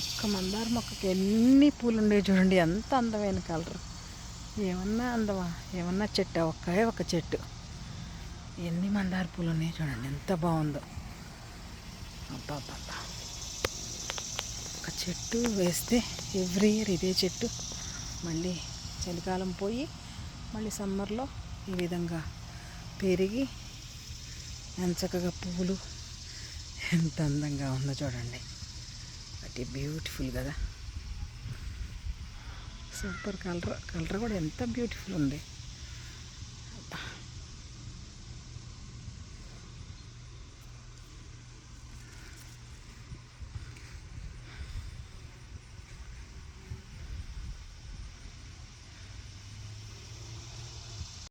ఒక్క మందార మొక్కకి ఎన్ని పూలు ఉండేవి చూడండి, ఎంత అందమైన కలర్. ఏమన్నా అందమా, ఏమన్నా చెట్టు, ఒక్కే ఒక చెట్టు ఎన్ని మందార పూలు ఉన్నాయి చూడండి, ఎంత బాగుందో. అబ్బా, ఒక చెట్టు వేస్తే ఎవ్రీ ఇయర్ ఇదే చెట్టు మళ్ళీ చలికాలం పోయి మళ్ళీ సమ్మర్లో ఈ విధంగా పెరిగి ఎంత చక్కగా పువ్వులు, ఎంత అందంగా ఉందో చూడండి. అతి బ్యూటిఫుల్ కదా, సూపర్ కలర్ కూడా ఎంత బ్యూటిఫుల్ ఉంది.